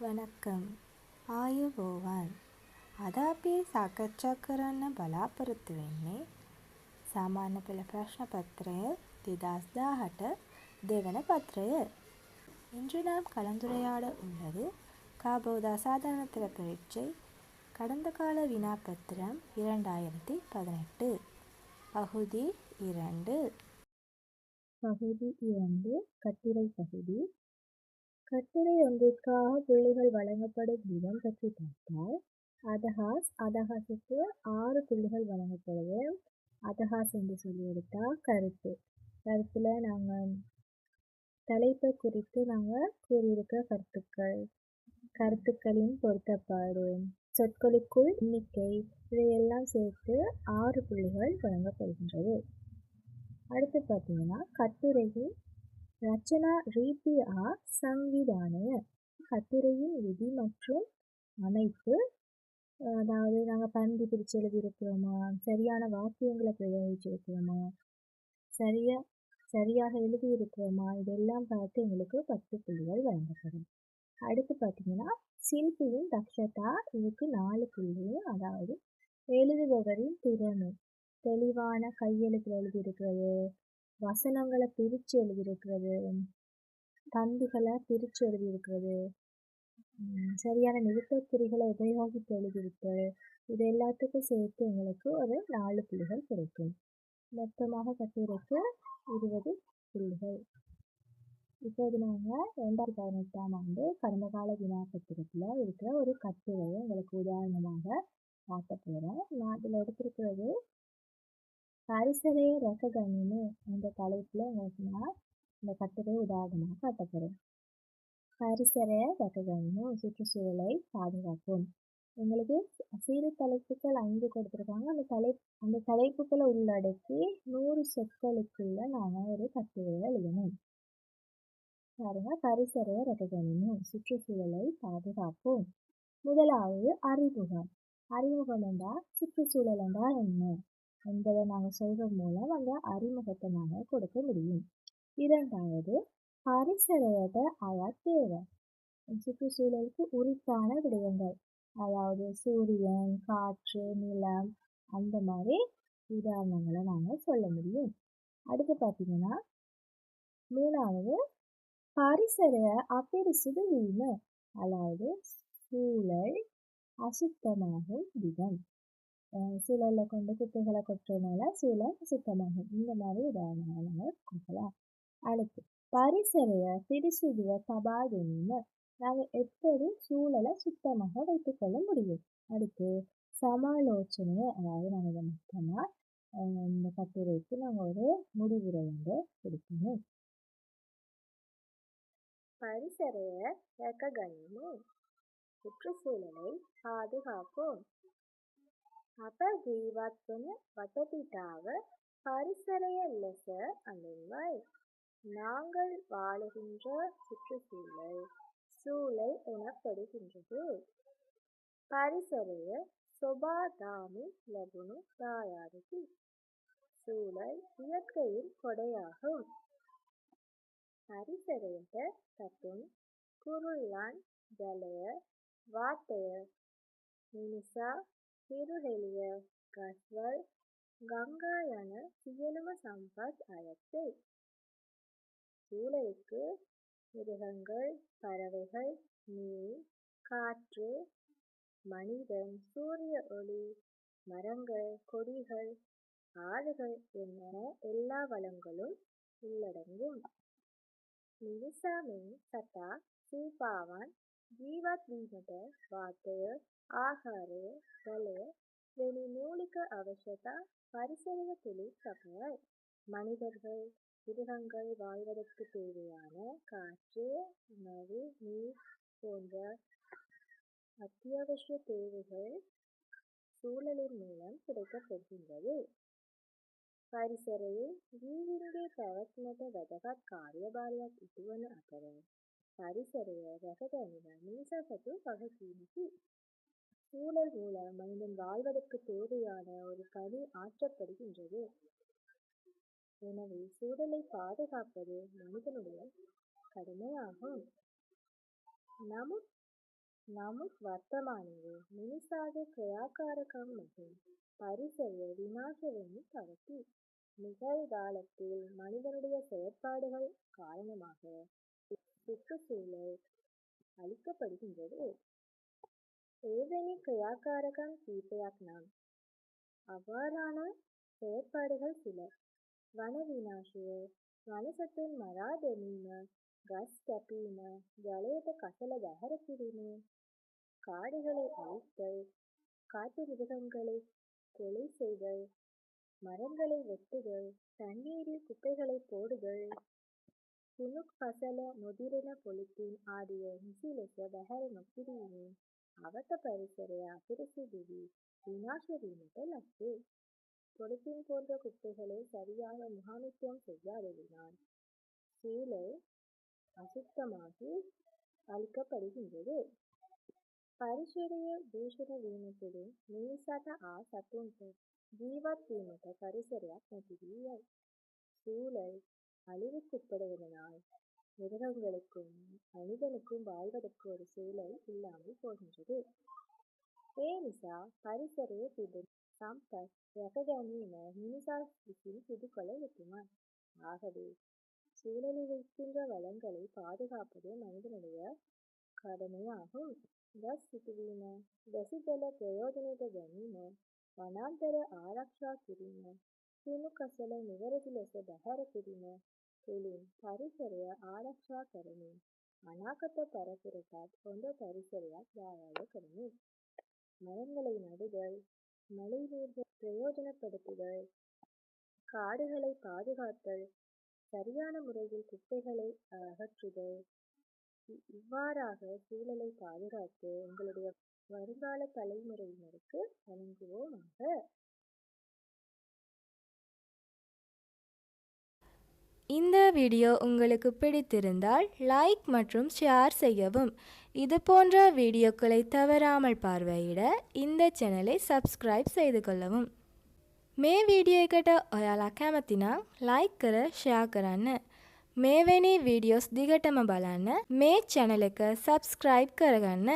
වණක්කම් ආයුබෝවන් අද අපි සාකච්ඡා කරන්න බලාපොරොත්තු වෙන්නේ සාමාන්‍ය පෙළ ප්‍රශ්න පත්‍රය 2018 දෙවන பத்திரය. இன்று நாம் கலந்துரையாட உள்ளது காபோத அசாதாரண பரீட்சை கடந்த கால வினாப்பத்திரம் 2018 பகுதி 2. பகுதி 2 கட்டுரை பகுதி. கட்டுரை ஒன்றிற்காக புள்ளிகள் வழங்கப்படும் விதம் பற்றி பார்த்தால், அதஹாஸுக்கு 6 புள்ளிகள் வழங்கப்படுது. அதஹாஸ் என்று சொல்லி எடுத்தால் கருத்தில் நாங்கள் தலைப்பை குறித்து நாங்கள் கூறியிருக்கிற கருத்துக்களின் பொருத்தப்பாடு, சொற்களுக்குள் எண்ணிக்கை, இதையெல்லாம் சேர்த்து 6 புள்ளிகள் வழங்கப்படுகின்றது. அடுத்து பார்த்தீங்கன்னா கட்டுரையின் ரச்சனா ரீதியா சங்கிதானய, கட்டுரையின் விதி மற்றும் அமைப்பு, அதாவது நாங்கள் பந்தி பிரித்து எழுதியிருக்கிறோமா, சரியான வாக்கியங்களை பிரயோகிச்சிருக்கிறோமா, சரியாக எழுதியிருக்கிறோமா, இதெல்லாம் பார்த்து எங்களுக்கு 10 புள்ளிகள் வழங்கப்படும். அடுத்து பார்த்தீங்கன்னா சில்பியின் தக்ஷதா, இதுக்கு 4 புள்ளி, அதாவது எழுதுபவரின் திறமை, தெளிவான கையெழுத்தில் எழுதியிருக்கிறது, வசனங்களை பிரித்து எழுதியிருக்கிறது, தந்துகளை பிரித்து எழுதியிருக்கிறது, சரியான நிறுத்தக்குறிகளை உபயோகித்து எழுதியிருக்கிறது, இது எல்லாத்துக்கும் சேர்த்து எங்களுக்கு ஒரு 4 புள்ளிகள் கிடைக்கும். மொத்தமாக கட்டுரைக்கு 20 புள்ளிகள். இப்போது நாங்கள் 2018ஆம் ஆண்டு கடந்த கால வினாப்பத்திரத்தில் இருக்கிற ஒரு கட்டுரையை உங்களுக்கு உதாரணமாக காட்ட போகிறேன். நான் அதில் எடுத்திருக்கிறது பரிசரைய ரககணினு என்ற தலைப்பில் உங்களுக்கு நான் இந்த கட்டுரை உதாரணமாக காட்ட போகிறேன். பரிசரைய ரககணினு, சுற்றுச்சூழலை பாதுகாப்போம். எங்களுக்கு சிறு தலைப்புகள் 5 கொடுத்துருக்காங்க. அந்த தலைப்புகளை உள்ளடக்கி 100 சொற்களுக்குள்ள நாங்கள் ஒரு கட்டுரையை எழுதணும். பாருங்க, பரிசரைய ரககணினு, சுற்றுச்சூழலை பாதுகாப்போம். முதலாவது அறிமுகம் என்றால் சுற்றுச்சூழல் என்றால் என்ன என்பதை நாங்கள் சொல்றது மூலம் அந்த அறிமுகத்தை நாங்கள் கொடுக்க முடியும். இரண்டாவது, பரிசரையத தேவை, சுற்றுச்சூழலுக்கு உரித்தான விடயங்கள், அதாவது சூரியன், காற்று, நிலம், அந்த மாதிரி உதாரணங்களை நாங்கள் சொல்ல முடியும். அடுத்து பார்த்தீங்கன்னா மூணாவது, பரிசரைய அபிரிசுது வீம, அதாவது சூழல் அசுத்தமாகும் விதம், சூழலில் கொண்டு குப்பைகளை கொட்டுறதுனால சூழல் சுத்தமாகும். இந்த மாதிரி உதாரணங்களை நாங்கள் கொடுக்கலாம். அடுத்து பரிசரைய பிரிசுதுவ தபாதுன்னு, நாங்கள் எப்படி சூழலை சுத்தமாக வைத்துக்கொள்ள முடியும். அடுத்து சமாலோசனை, அதாவது நாங்கள் இதை மொத்தமாக இந்த கட்டுரைக்கு நாங்கள் ஒரு முடிவுரை வந்து கொடுக்கணும். பரிசரைய ரககணினு, சுற்றுச்சூழலை பாதுகாப்போம். අප ජීවත් වන වටපිටාව பரிசரைய லெස அணுவை, நாங்கள் வாழுகின்ற சுற்றுச்சூழல் சூழல் எனப்படுகின்றது. பரிசரைய சொபாதாமி லகுணு தாயாருக்கு, சூழல் இயற்கையின் கொடையாகும். பரிசரையத சத்தும் குருளான் ஜலய வாட்டய මිනිසා හිරුහෙළිය ගස්වල් ගංගා යන සියලුම සම්පත් අයත්තේ. சூழலுக்கு மிருகங்கள், பறவைகள், நீர், காற்று, மனிதன், சூரிய ஒளி, மரங்கள், கொடிகள், ஆறுகள் என எல்லா வளங்களும் உள்ளடங்கும். මිනිසාමෙන් සතා සීපාවන් ජීවත් වීමට වාතය, ආහාරය, ජලය වැනි மூலிக அவசியතා பரிசரைய துளில் சபையாய். மனிதர்கள், மிருகங்கள் வாழ்வதற்கு தேவையான காற்று, உணவு, நீர் போன்ற அத்தியாவசிய தேவைகள் சூழலின் மூலம் கிடைக்கப்பெறுகின்றது. පරිසරයේ ජීවීන්ගේ පැවැත්මට වැදගත් කාර්යභාරයක් ඉටුවන අතර පරිසරය රැකගැනීම මිනිසා සතු වගකීමකි. சூழல் மூலம் மனிதன் வாழ்வதற்கு தேவையான ஒரு பணி ஆற்றப்படுகின்றது. எனவே சூழலை பாதுகாப்பது மனிதனுடைய கடமையாகும். නමුත් නමුත් වර්තමානයේ මිනිසාගේ ක්‍රියාකාරකම් மற்றும் பரிசரிய விநாச வெண்ணி பரப்பி நிகழ்காலத்தில் மனிதனுடைய செயற்பாடுகள் காரணமாக சுற்றுச்சூழல் அளிக்கப்படுகின்றது. ஏதெனி ක්‍රියාකාරකම් කීපයක් නම් අවාරාණ செயற்பாடுகள் சில. වන විනාශය, වනසතුන් මරා දැමීම, ගස් කැපීම, ජලයට කසල බැහැර කිරීම, காடுகளை அழித்தல், காட்டு மிருகங்களை கொலை செய்தல், மரங்களை வெட்டுதல், தண்ணீரில் குப்பைகளை போடுதல், කුණු කසල නොදිරෙන පොලිතින් ආදිය නිසි ලෙස බැහැර නොකිරීමෙන් අවත පරිසරය අපිරිසිදු වී විනාශ වීමට ලක්වේ. பொலித்தீன் போன்ற குப்பைகளை சரியாக முகாமித்துவம் செய்யாததினால் சூழல் அசுத்தமாகி අලිකப்படுகின்றது. පරිසරය දූෂණය වීම තුළින් මිනිසාට ආ සතුන්ට ජීවත් වීමට පරිසරයක් නැති වී යයි. சூழல் அழிவுக்குட்படுவதனால் மிருகங்களுக்கும் மனிதனுக்கும் வாழ்வதற்கு ஒரு சூழல் இல்லாமல் போகின்றது. ඒ නිසා පරිසරයේ තිබෙන සම්පත් රැක ගැනීම මිනිසා විසින් සිදු කළ යුතුමයි. ஆகவே சூழலில் இருக்கின்ற வளங்களை பாதுகாப்பது மனிதனுடைய கடமையாகும். ගස් සිටුවීම, වැසිදල ප්‍රයෝජනයට ගැනීම, වනාන්තර ආරක්ෂා කිරීම, කුණු කසල නිවැරදි ලෙස බැහැර කිරීම තුළින් පරිසරය ආරක්ෂා කරමින් අනාගත පරපුරටත් හොඳ පරිසරයක් දායාද කරමු. மரங்களை நடுதல், மழைநீரை பிரயோஜனப்படுத்துதல், காடுகளை பாதுகாத்தல், சரியான முறையில் குப்பைகளை அகற்றுதல், இவ்வாறாக சூழலை பாதுகாத்து எங்களுடைய வருங்கால தலைமுறையினருக்கு வழங்குவோமாக. இந்த வீடியோ உங்களுக்கு பிடித்திருந்தால் லைக் மற்றும் ஷேர் செய்யவும். இது போன்ற வீடியோக்களை தவறாமல் பார்வையிட இந்த சேனலை சப்ஸ்கிரைப் செய்து கொள்ளவும். මේ වීඩියෝ එකට ඔයාලා කැමති නම් ලයික් කර ෂෙයා කරන්න. මෙවැනි වීඩියෝස් දිගටම බලන්න මේ channel එක සබ්ස්ක්‍රයිබ් කරගන්න.